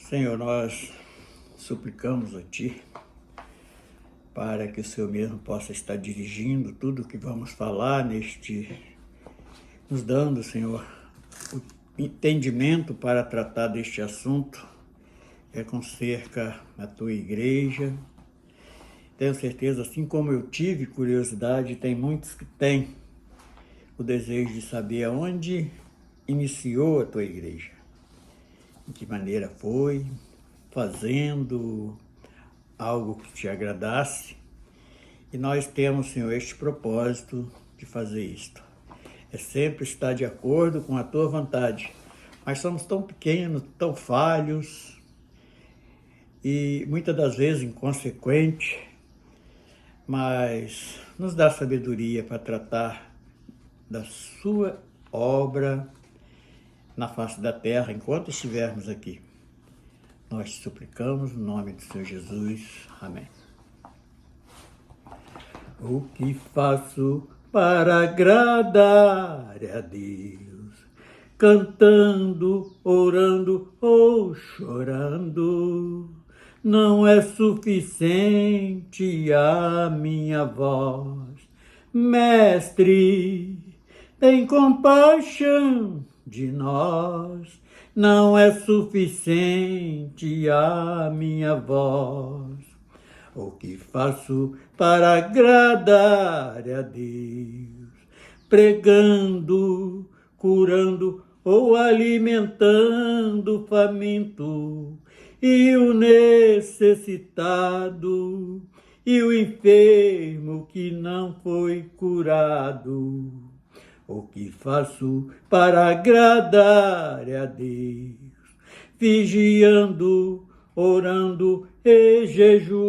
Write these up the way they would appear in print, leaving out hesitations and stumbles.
Senhor, nós suplicamos a Ti para que o Senhor mesmo possa estar dirigindo tudo o que vamos falar nos dando, Senhor, o entendimento para tratar deste assunto, que é concerca a Tua igreja. Tenho certeza, assim como eu tive curiosidade, tem muitos que têm o desejo de saber aonde iniciou a Tua igreja, de que maneira foi, fazendo algo que te agradasse. E nós temos, Senhor, este propósito de fazer isto. É sempre estar de acordo com a Tua vontade. Mas somos tão pequenos, tão falhos e muitas das vezes inconsequentes, mas nos dá sabedoria para tratar da Sua obra na face da terra enquanto estivermos aqui. Nós te suplicamos no nome do Senhor Jesus. Amém. O que faço para agradar a Deus? Cantando, orando ou chorando, não é suficiente a minha voz. Mestre, tem compaixão de nós. Não é suficiente a minha voz. O que faço para agradar a Deus? Pregando, curando ou alimentando o faminto e o necessitado e o enfermo que não foi curado. O que faço para agradar a Deus? Vigiando, orando e jejuando.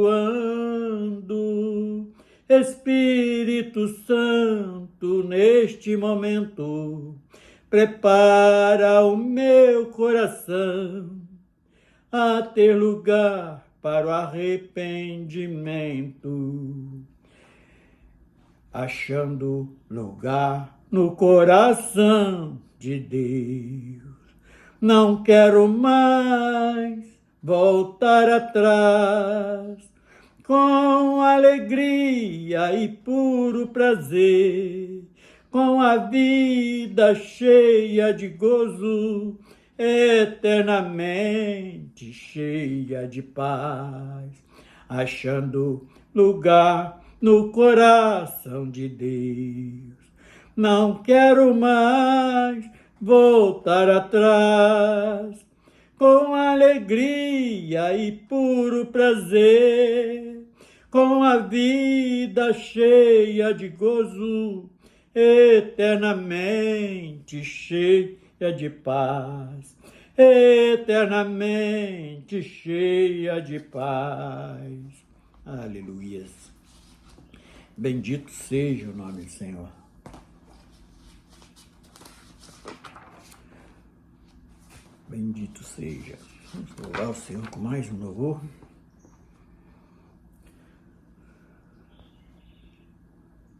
Espírito Santo, neste momento, prepara o meu coração a ter lugar para o arrependimento, achando lugar no coração de Deus. Não quero mais voltar atrás, com alegria e puro prazer, com a vida cheia de gozo, eternamente cheia de paz, achando lugar no coração de Deus. Não quero mais voltar atrás, com alegria e puro prazer, com a vida cheia de gozo, eternamente cheia de paz, eternamente cheia de paz. Aleluias. Bendito seja o nome do Senhor. Bendito seja. Vamos louvar o Senhor com mais um louvor.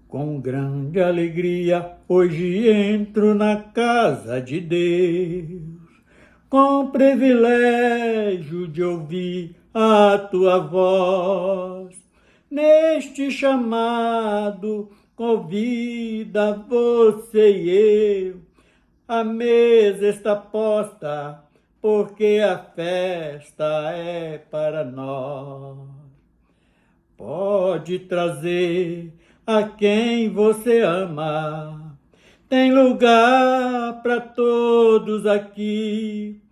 Com grande alegria, hoje entro na casa de Deus, com privilégio de ouvir a Tua voz. Neste chamado, convida você e eu. A mesa está posta, porque a festa é para nós. Pode trazer a quem você ama, tem lugar para todos aqui.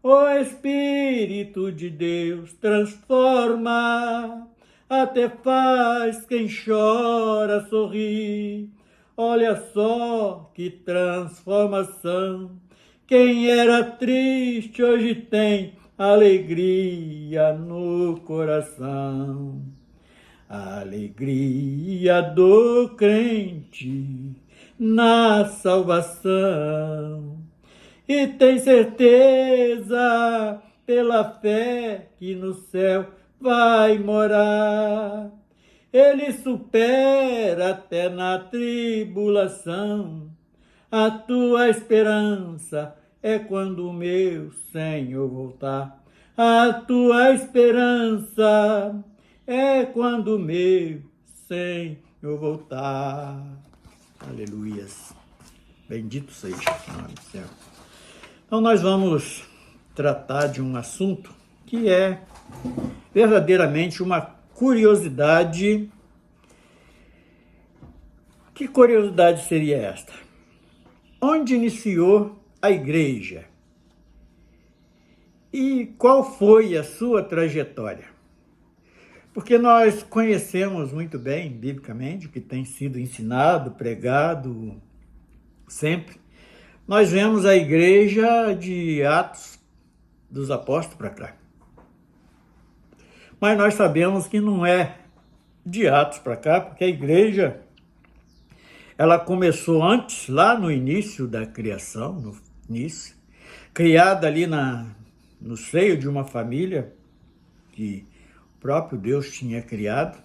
O Espírito de Deus transforma, até faz quem chora sorrir. Olha só que transformação, quem era triste hoje tem alegria no coração. A alegria do crente na salvação. E tem certeza pela fé que no céu vai morar. Ele supera até na tribulação. A tua esperança é quando o meu Senhor voltar. A tua esperança é quando o meu Senhor voltar. Aleluias. Bendito seja o nome do Senhor. Então nós vamos tratar de um assunto que é verdadeiramente uma curiosidade. Que curiosidade seria esta? Onde iniciou a igreja? E qual foi a sua trajetória? Porque nós conhecemos muito bem, biblicamente, o que tem sido ensinado, pregado sempre. Nós vemos a igreja de Atos dos Apóstolos para cá. Mas nós sabemos que não é de Atos para cá, porque a igreja ela começou antes, lá no início da criação, no início, criada ali no seio de uma família que o próprio Deus tinha criado,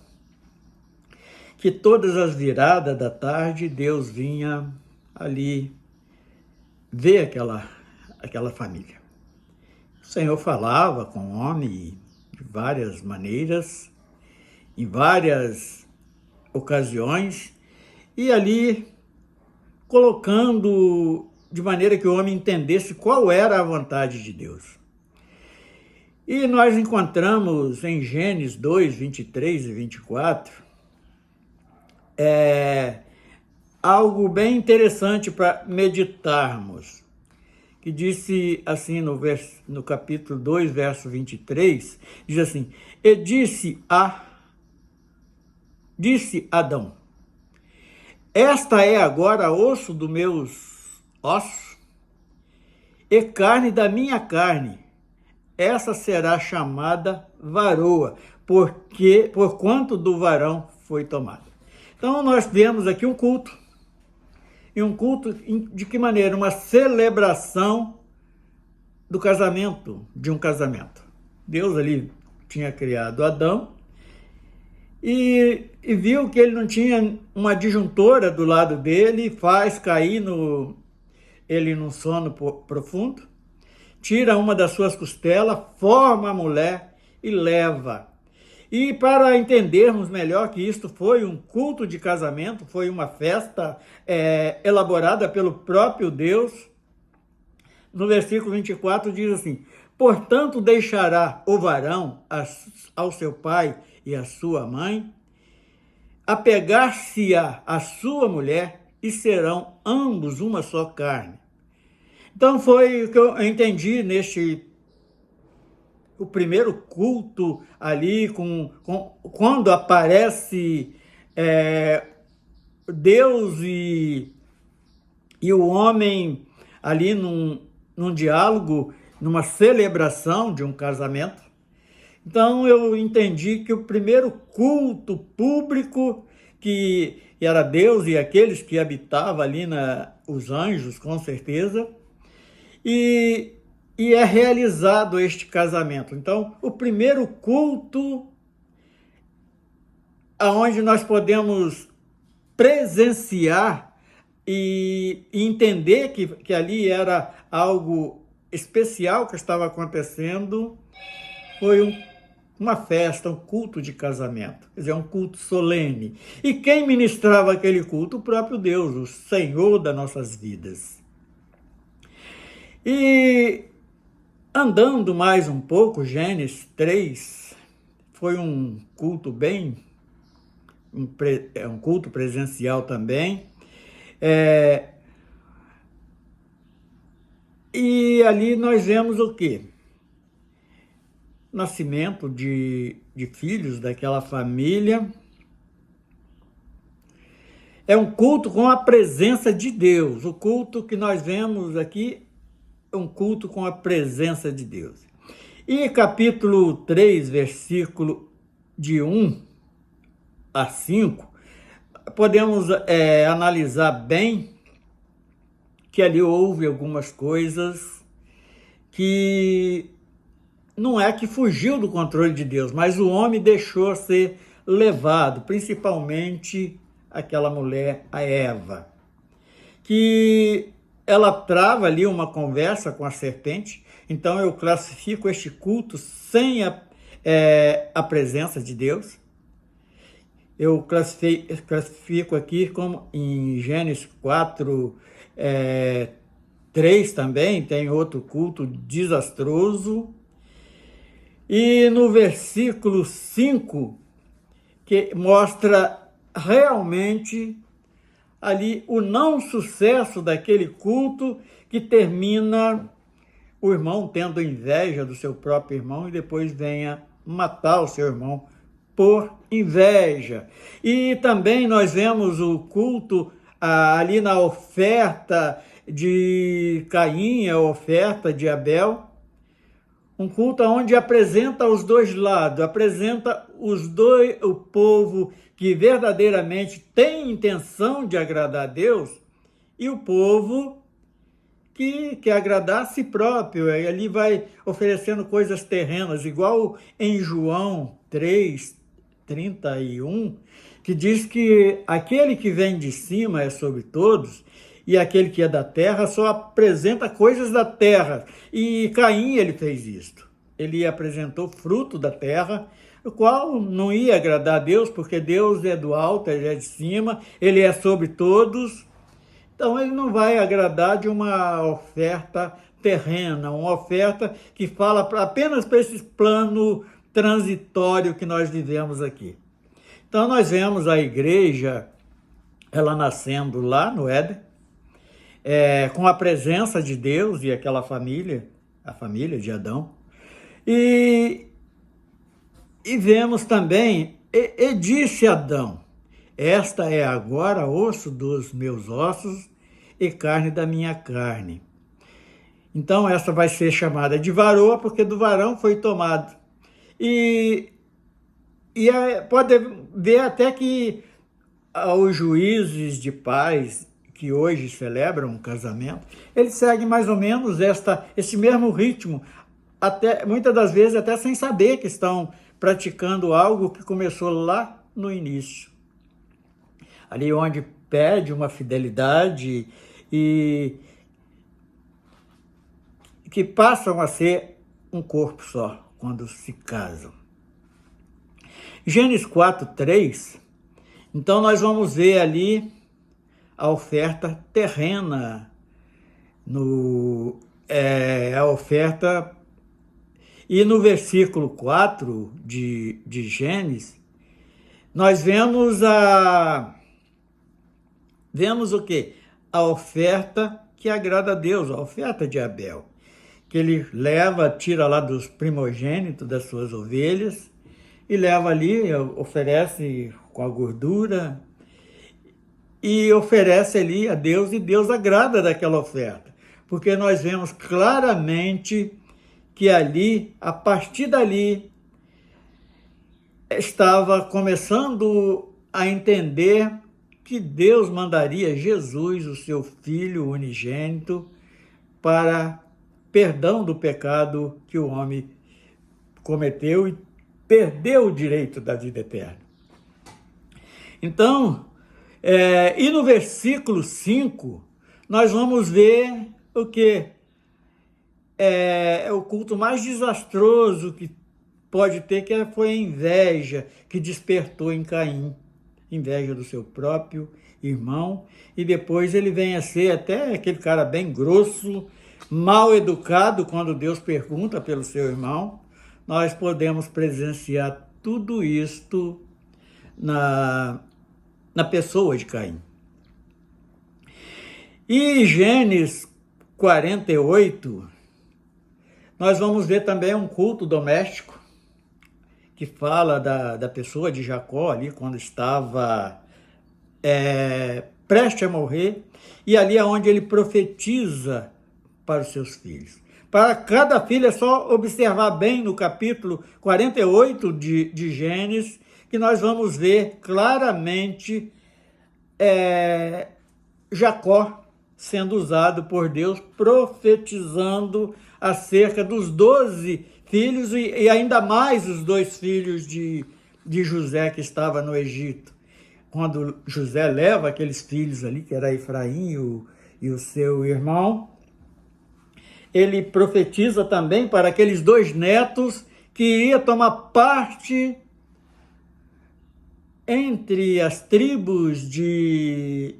que todas as viradas da tarde Deus vinha ali ver aquela família. O Senhor falava com o homem de várias maneiras, em várias ocasiões, e ali colocando de maneira que o homem entendesse qual era a vontade de Deus. E nós encontramos em Gênesis 2, 23 e 24, algo bem interessante para meditarmos, que disse assim no capítulo 2, verso 23, diz assim: e disse Adão, esta é agora osso dos meus ossos e carne da minha carne. Essa será chamada varoa, porquanto do varão foi tomada. Então nós vemos aqui um culto. E um culto de que maneira? Uma celebração do casamento, de um casamento. Deus ali tinha criado Adão e viu que ele não tinha uma disjuntora do lado dele, faz cair ele num sono profundo, tira uma das suas costelas, forma a mulher e leva. E para entendermos melhor que isto foi um culto de casamento, foi uma festa elaborada pelo próprio Deus, no versículo 24 diz assim: portanto deixará o varão ao seu pai e à sua mãe, apegar-se-á à sua mulher e serão ambos uma só carne. Então foi o que eu entendi o primeiro culto ali, quando aparece Deus e o homem ali num diálogo, numa celebração de um casamento. Então eu entendi que o primeiro culto público, que era Deus e aqueles que habitavam ali, os anjos, com certeza, e é realizado este casamento. Então, o primeiro culto aonde nós podemos presenciar e entender que ali era algo especial que estava acontecendo, foi uma festa, um culto de casamento, quer dizer, um culto solene. E quem ministrava aquele culto? O próprio Deus, o Senhor das nossas vidas. E andando mais um pouco, Gênesis 3, foi um culto um culto presencial também. E ali nós vemos o quê? Nascimento de filhos daquela família. É um culto com a presença de Deus. O culto que nós vemos aqui é um culto com a presença de Deus. E capítulo 3, versículo de 1 a 5, podemos analisar bem que ali houve algumas coisas que não é que fugiu do controle de Deus, mas o homem deixou ser levado, principalmente aquela mulher, a Eva, que ela trava ali uma conversa com a serpente. Então eu classifico este culto sem a presença de Deus. Eu classifico aqui como em Gênesis 4, 3 também, tem outro culto desastroso. E no versículo 5, que mostra realmente ali o não sucesso daquele culto, que termina o irmão tendo inveja do seu próprio irmão e depois venha matar o seu irmão por inveja. E também nós vemos o culto ali na oferta de Caim, a oferta de Abel, um culto onde apresenta os dois lados, apresenta o povo que verdadeiramente tem intenção de agradar a Deus e o povo que quer agradar a si próprio. E ali vai oferecendo coisas terrenas, igual em João 3:31, que diz que aquele que vem de cima é sobre todos, e aquele que é da terra só apresenta coisas da terra. E Caim, ele fez isto. Ele apresentou fruto da terra, o qual não ia agradar a Deus, porque Deus é do alto, ele é de cima, ele é sobre todos. Então ele não vai agradar de uma oferta terrena, uma oferta que fala apenas para esse plano transitório que nós vivemos aqui. Então nós vemos a igreja, ela nascendo lá no Éden, com a presença de Deus e aquela família, a família de Adão. E vemos também, e disse Adão: esta é agora osso dos meus ossos e carne da minha carne. Então essa vai ser chamada de varoa, porque do varão foi tomado. E pode ver até que os juízes de paz que hoje celebram um casamento, eles seguem mais ou menos esse mesmo ritmo, até, muitas das vezes até sem saber que estão praticando algo que começou lá no início. Ali onde pede uma fidelidade e que passam a ser um corpo só quando se casam. Gênesis 4:3, então nós vamos ver ali a oferta terrena, a oferta. E no versículo 4 de Gênesis, nós vemos o quê? A oferta que agrada a Deus, a oferta de Abel, que ele tira lá dos primogênitos das suas ovelhas e leva ali, oferece com a gordura e oferece ali a Deus, e Deus agrada daquela oferta, porque nós vemos claramente que ali, a partir dali, estava começando a entender que Deus mandaria Jesus, o seu Filho unigênito, para perdão do pecado que o homem cometeu e perdeu o direito da vida eterna. Então, e no versículo 5, nós vamos ver o que? É o culto mais desastroso que pode ter, que foi a inveja que despertou em Caim. Inveja do seu próprio irmão. E depois ele vem a ser até aquele cara bem grosso, mal educado, quando Deus pergunta pelo seu irmão. Nós podemos presenciar tudo isto na pessoa de Caim. E Gênesis 48, nós vamos ver também um culto doméstico, que fala da pessoa de Jacó ali, quando estava prestes a morrer, e ali é onde ele profetiza para os seus filhos. Para cada filho, é só observar bem no capítulo 48 de Gênesis, que nós vamos ver claramente Jacó sendo usado por Deus, profetizando acerca dos 12 filhos e ainda mais os 2 filhos de José que estava no Egito. Quando José leva aqueles filhos ali, que era Efraim e o seu irmão. Ele profetiza também para aqueles 2 netos que iria tomar parte entre as tribos de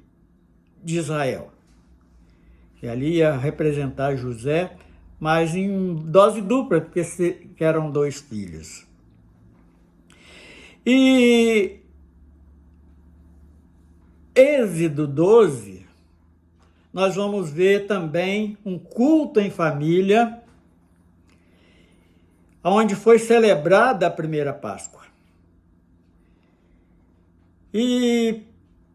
Israel, que ali ia representar José, mas em dose dupla, porque eram 2 filhos. E Êxodo 12, nós vamos ver também um culto em família, onde foi celebrada a primeira Páscoa. E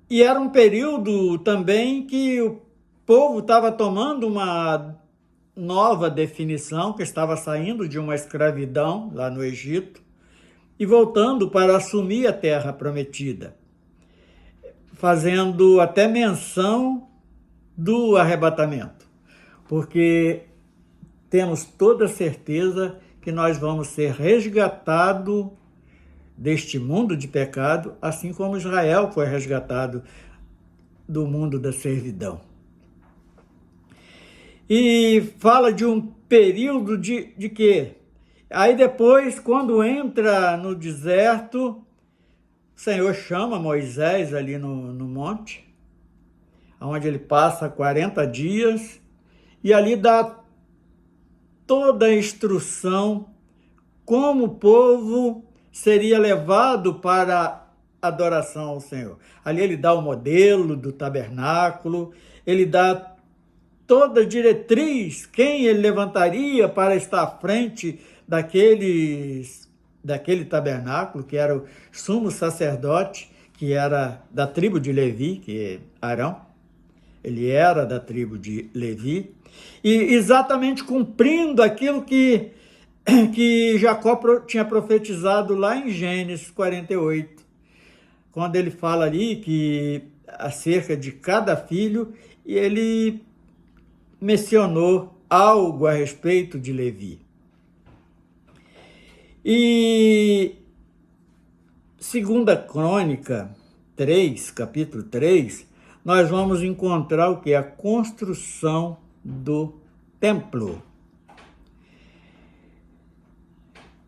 era um período também que o povo estava tomando uma nova definição, que estava saindo de uma escravidão lá no Egito e voltando para assumir a terra prometida, fazendo até menção do arrebatamento, porque temos toda certeza que nós vamos ser resgatados deste mundo de pecado, assim como Israel foi resgatado do mundo da servidão. E fala de um período de quê? Aí depois, quando entra no deserto, o Senhor chama Moisés ali no monte, onde ele passa 40 dias, e ali dá toda a instrução como o povo seria levado para a adoração ao Senhor. Ali ele dá o modelo do tabernáculo, ele dá toda a diretriz, quem ele levantaria para estar à frente daquele tabernáculo, que era o sumo sacerdote, que era da tribo de Levi, que é Arão. Ele era da tribo de Levi, e exatamente cumprindo aquilo que Jacó tinha profetizado lá em Gênesis 48, quando ele fala ali que acerca de cada filho, e ele mencionou algo a respeito de Levi. E 2 Crônica 3, capítulo 3, nós vamos encontrar o que? A construção do templo.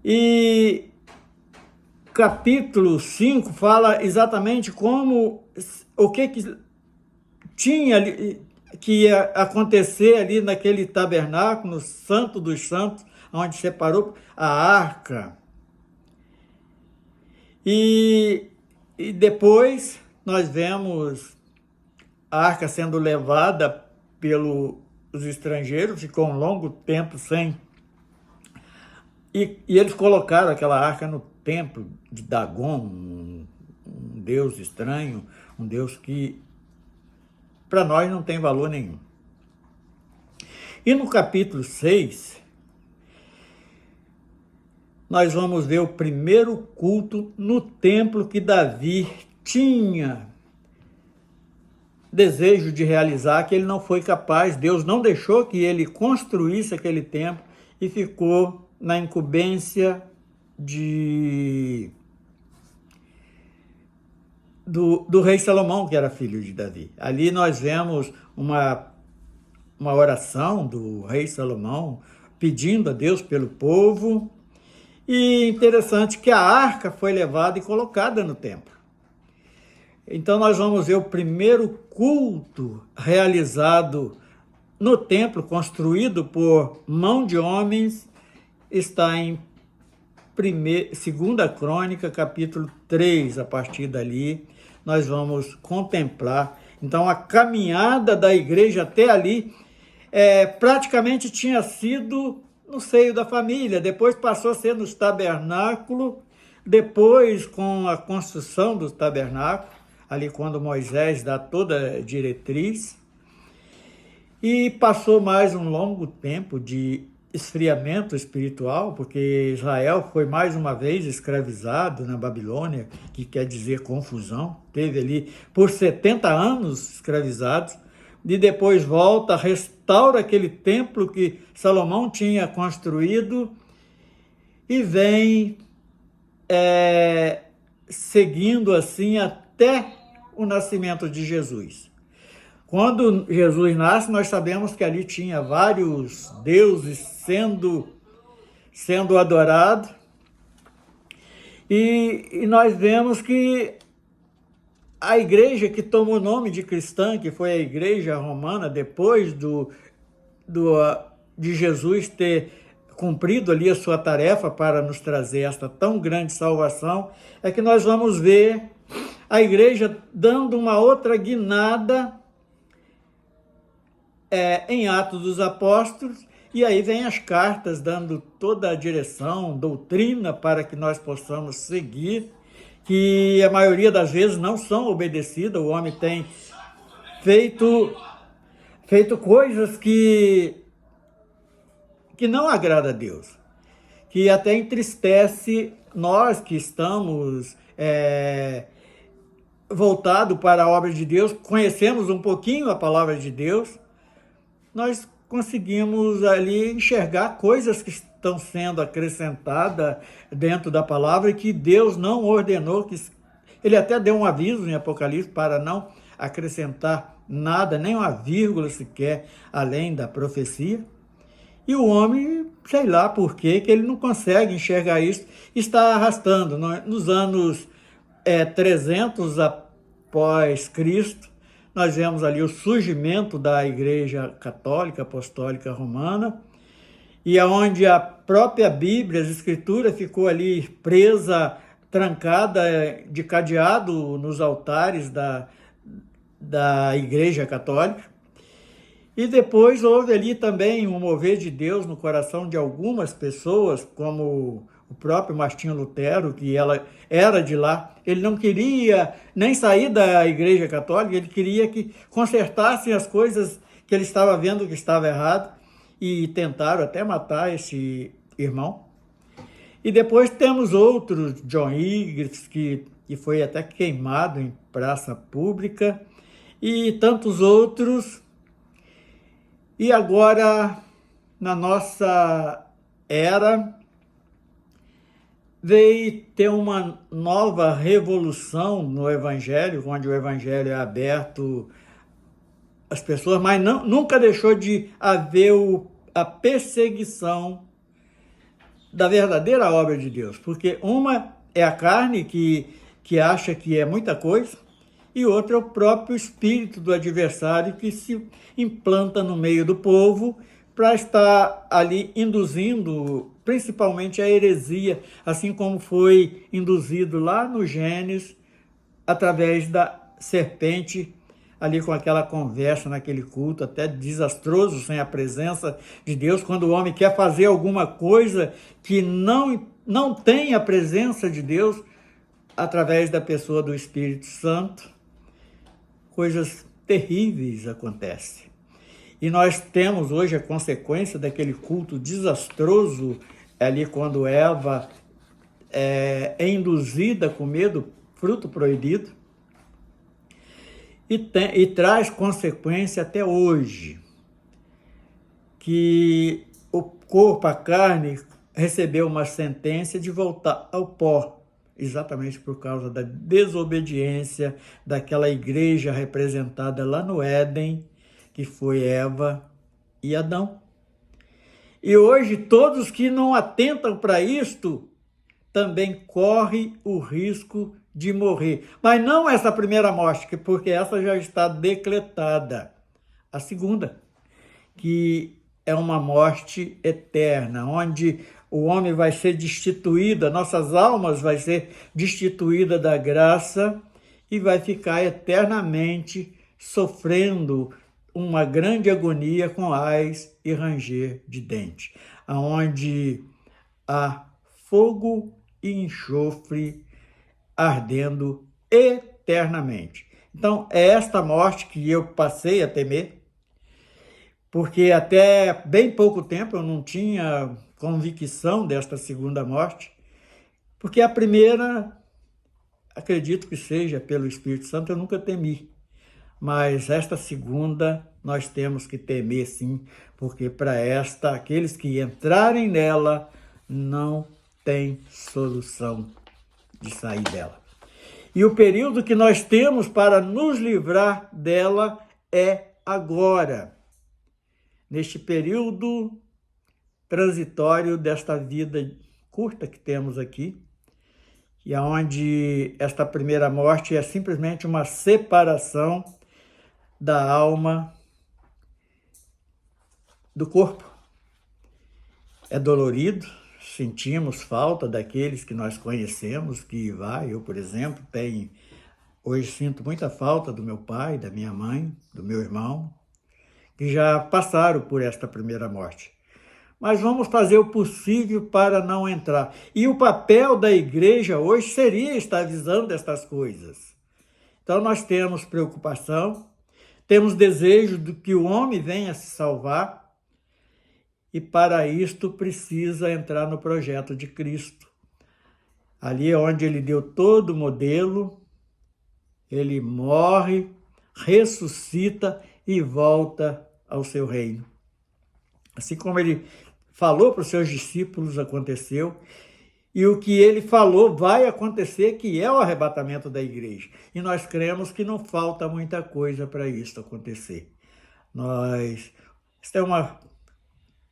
E capítulo 5 fala exatamente o que tinha ali, que ia acontecer ali naquele tabernáculo, no Santo dos Santos, onde separou a arca. E depois nós vemos a arca sendo levada pelos estrangeiros, ficou um longo tempo sem. E eles colocaram aquela arca no templo de Dagon, um deus estranho, um deus que para nós não tem valor nenhum. E no capítulo 6, nós vamos ver o primeiro culto no templo que Davi tinha desejo de realizar, que ele não foi capaz, Deus não deixou que ele construísse aquele templo e ficou na incumbência do rei Salomão, que era filho de Davi. Ali nós vemos uma oração do rei Salomão pedindo a Deus pelo povo, e interessante que a arca foi levada e colocada no templo. Então nós vamos ver o primeiro culto realizado no templo, construído por mão de homens, está em 2 Crônica, capítulo 3, a partir dali, nós vamos contemplar. Então, a caminhada da igreja até ali praticamente tinha sido no seio da família, depois passou a ser nos tabernáculos, depois com a construção do tabernáculo, ali quando Moisés dá toda a diretriz, e passou mais um longo tempo de esfriamento espiritual, porque Israel foi mais uma vez escravizado na Babilônia, que quer dizer confusão, teve ali por 70 anos escravizados, e depois volta, restaura aquele templo que Salomão tinha construído e vem seguindo assim até o nascimento de Jesus. Quando Jesus nasce, nós sabemos que ali tinha vários deuses sendo adorados, e nós vemos que a igreja que tomou o nome de cristã, que foi a igreja romana, depois de Jesus ter cumprido ali a sua tarefa para nos trazer esta tão grande salvação, é que nós vamos ver a igreja dando uma outra guinada em Atos dos Apóstolos, e aí vem as cartas dando toda a direção, doutrina para que nós possamos seguir, que a maioria das vezes não são obedecidas. O homem tem feito coisas que não agrada a Deus, que até entristece nós que estamos voltados para a obra de Deus, conhecemos um pouquinho a palavra de Deus, nós conseguimos ali enxergar coisas que estão sendo acrescentadas dentro da palavra e que Deus não ordenou, que ele até deu um aviso em Apocalipse para não acrescentar nada, nem uma vírgula sequer, além da profecia. E o homem, sei lá por quê, que ele não consegue enxergar isso, está arrastando. Nos anos 300 após Cristo, nós vemos ali o surgimento da Igreja Católica, Apostólica Romana, e aonde a própria Bíblia, as Escrituras, ficou ali presa, trancada de cadeado nos altares da Igreja Católica. E depois houve ali também um mover de Deus no coração de algumas pessoas, como o próprio Martinho Lutero, que ela era de lá. Ele não queria nem sair da Igreja Católica, ele queria que consertassem as coisas que ele estava vendo que estava errado, e tentaram até matar esse irmão. E depois temos outros, John Eagles, que foi até queimado em praça pública, e tantos outros. E agora, na nossa era, veio ter uma nova revolução no Evangelho, onde o Evangelho é aberto às pessoas, mas nunca deixou de haver a perseguição da verdadeira obra de Deus, porque uma é a carne que acha que é muita coisa, e outra é o próprio espírito do adversário que se implanta no meio do povo para estar ali induzindo principalmente a heresia, assim como foi induzido lá no Gênesis, através da serpente, ali com aquela conversa naquele culto, até desastroso, sem a presença de Deus, quando o homem quer fazer alguma coisa que não tem a presença de Deus, através da pessoa do Espírito Santo, coisas terríveis acontecem. E nós temos hoje a consequência daquele culto desastroso, ali quando Eva é induzida a comer do fruto proibido, e traz consequência até hoje, que o corpo, a carne, recebeu uma sentença de voltar ao pó, exatamente por causa da desobediência daquela igreja representada lá no Éden, que foi Eva e Adão. E hoje todos que não atentam para isto também correm o risco de morrer. Mas não essa primeira morte, porque essa já está decretada. A segunda, que é uma morte eterna, onde o homem vai ser destituído, nossas almas vai ser destituída da graça e vai ficar eternamente sofrendo uma grande agonia com ais e ranger de dente, aonde há fogo e enxofre ardendo eternamente. Então, é esta morte que eu passei a temer, porque até bem pouco tempo eu não tinha convicção desta segunda morte, porque a primeira, acredito que seja pelo Espírito Santo, eu nunca temi. Mas esta segunda nós temos que temer sim, porque para esta, aqueles que entrarem nela, não tem solução de sair dela. E o período que nós temos para nos livrar dela é agora, neste período transitório desta vida curta que temos aqui, e onde esta primeira morte é simplesmente uma separação da alma do corpo. É dolorido, sentimos falta daqueles que nós conhecemos, eu, por exemplo, hoje sinto muita falta do meu pai, da minha mãe, do meu irmão, que já passaram por esta primeira morte. Mas vamos fazer o possível para não entrar. E o papel da igreja hoje seria estar avisando estas coisas. Então nós temos preocupação, temos desejo de que o homem venha se salvar, e para isto precisa entrar no projeto de Cristo. Ali é onde ele deu todo o modelo, ele morre, ressuscita e volta ao seu reino. Assim como ele falou para os seus discípulos, aconteceu, e o que ele falou vai acontecer, que é o arrebatamento da igreja. E nós cremos que não falta muita coisa para isso acontecer. Isso é uma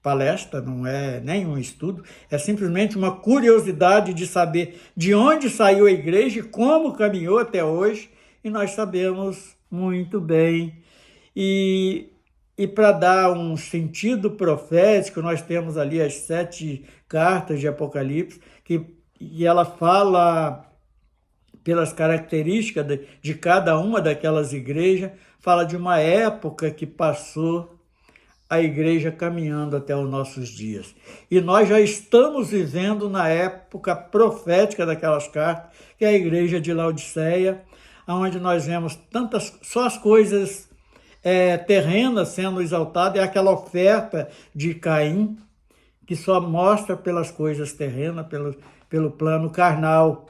palestra, não é nenhum estudo, é simplesmente uma curiosidade de saber de onde saiu a igreja e como caminhou até hoje, e nós sabemos muito bem. E para dar um sentido profético, nós temos ali as 7 cartas de Apocalipse, e ela fala pelas características de cada uma daquelas igrejas, fala de uma época que passou a igreja caminhando até os nossos dias. E nós já estamos vivendo na época profética daquelas cartas, que é a igreja de Laodiceia, onde nós vemos só as coisas terrenas sendo exaltadas, é aquela oferta de Caim, que só mostra pelas coisas terrenas, pelo plano carnal.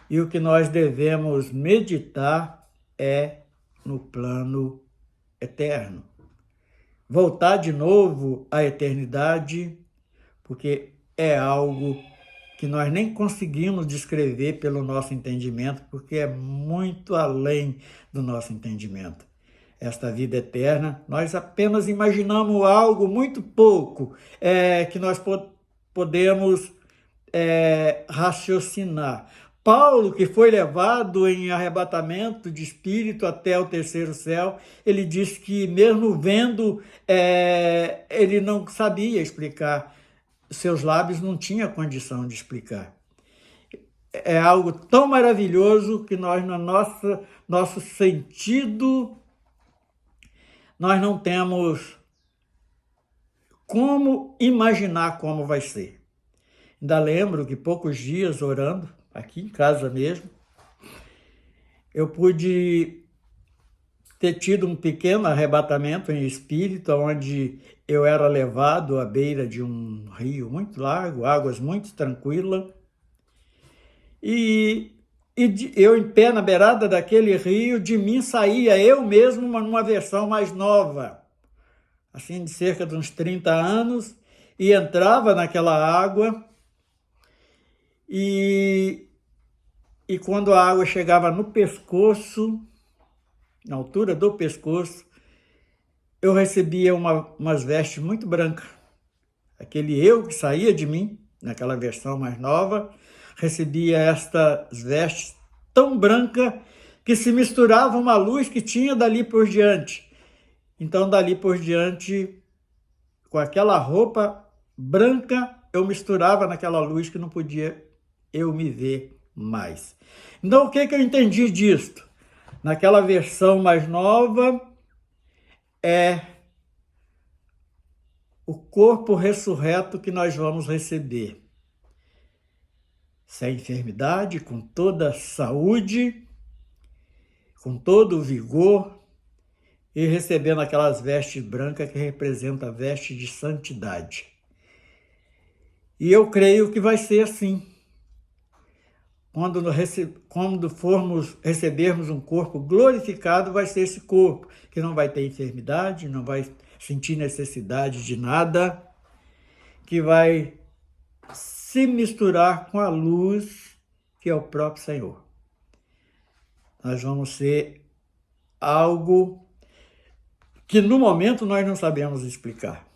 E o que nós devemos meditar é no plano eterno. Voltar de novo à eternidade, porque é algo que nós nem conseguimos descrever pelo nosso entendimento, porque é muito além do nosso entendimento. Esta vida eterna, nós apenas imaginamos algo muito pouco que nós podemos raciocinar. Paulo, que foi levado em arrebatamento de espírito até o terceiro céu, ele disse que mesmo vendo, ele não sabia explicar, seus lábios não tinham condição de explicar. É algo tão maravilhoso que nós, no nosso sentido, nós não temos como imaginar como vai ser. Ainda lembro que poucos dias orando, aqui em casa mesmo, eu pude ter tido um pequeno arrebatamento em espírito, onde eu era levado à beira de um rio muito largo, águas muito tranquilas, e eu em pé na beirada daquele rio, de mim saía eu mesmo numa versão mais nova, assim de cerca de uns 30 anos, e entrava naquela água. E quando a água chegava no pescoço, na altura do pescoço, eu recebia umas vestes muito brancas. Aquele eu que saía de mim, naquela versão mais nova, recebia estas vestes tão brancas que se misturava uma luz que tinha dali por diante. Então, dali por diante, com aquela roupa branca, eu misturava naquela luz que não podia eu me ver mais. Então, o que eu entendi disto? Naquela versão mais nova, é o corpo ressurreto que nós vamos receber. Sem enfermidade, com toda a saúde, com todo o vigor, e recebendo aquelas vestes brancas que representam a veste de santidade. E eu creio que vai ser assim. Quando recebermos um corpo glorificado, vai ser esse corpo que não vai ter enfermidade, não vai sentir necessidade de nada, que vai se misturar com a luz que é o próprio Senhor. Nós vamos ser algo que no momento nós não sabemos explicar.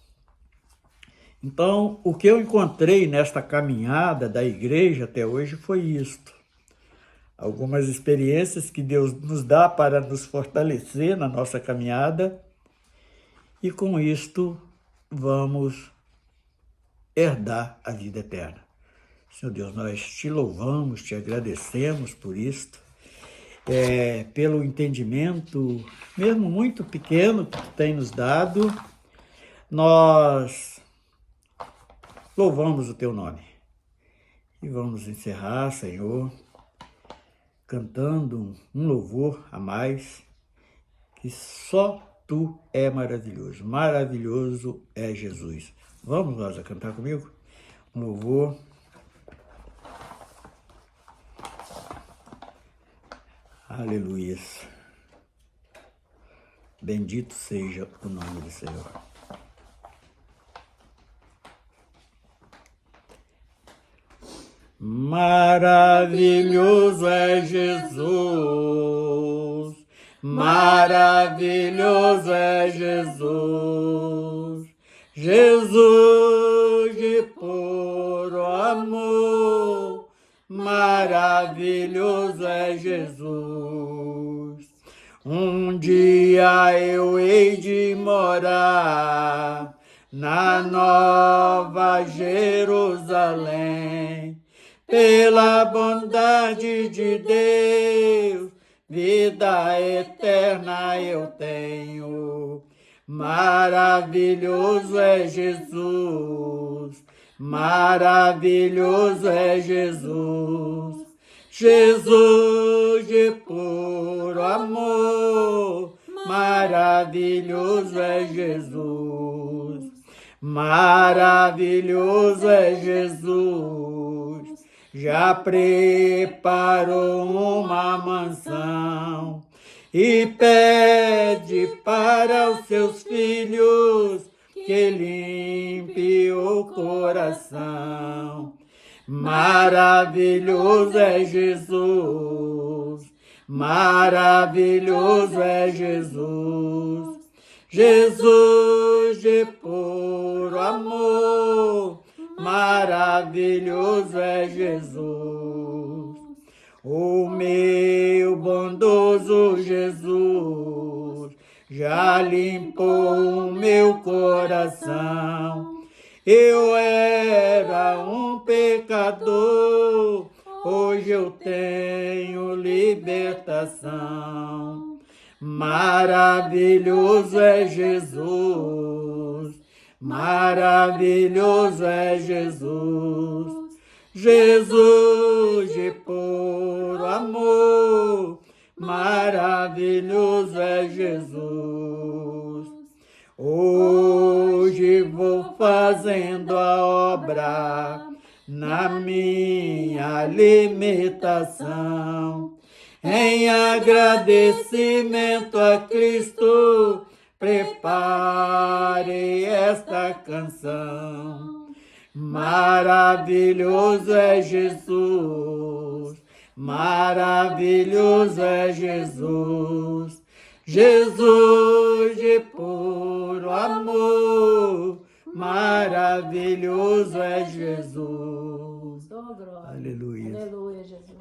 Então, o que eu encontrei nesta caminhada da igreja até hoje foi isto. Algumas experiências que Deus nos dá para nos fortalecer na nossa caminhada, e com isto vamos herdar a vida eterna. Senhor Deus, nós te louvamos, te agradecemos por isto, pelo entendimento, mesmo muito pequeno, que tu tem nos dado. Nós louvamos o teu nome. E vamos encerrar, Senhor, cantando um louvor a mais, que só tu é maravilhoso. Maravilhoso é Jesus. Vamos nós a cantar comigo? Um louvor. Aleluia. Bendito seja o nome do Senhor. Maravilhoso é Jesus, maravilhoso é Jesus, Jesus de puro amor, maravilhoso é Jesus. Um dia eu hei de morar na Nova Jerusalém, pela bondade de Deus, vida eterna eu tenho. Maravilhoso é Jesus, maravilhoso é Jesus, Jesus de puro amor, maravilhoso é Jesus, maravilhoso é Jesus. Já preparou uma mansão e pede para os seus filhos que limpe o coração. Maravilhoso é Jesus, maravilhoso é Jesus, Jesus de puro amor, maravilhoso é Jesus. O meu bondoso Jesus já limpou o meu coração. Eu era um pecador, hoje eu tenho libertação. Maravilhoso é Jesus, maravilhoso é Jesus, Jesus de puro amor, maravilhoso é Jesus. Hoje vou fazendo a obra na minha limitação, em agradecimento a Cristo, prepare esta canção. Maravilhoso é Jesus, maravilhoso é Jesus, Jesus de puro amor, maravilhoso é Jesus. Oh, glória. Aleluia. Aleluia, Jesus.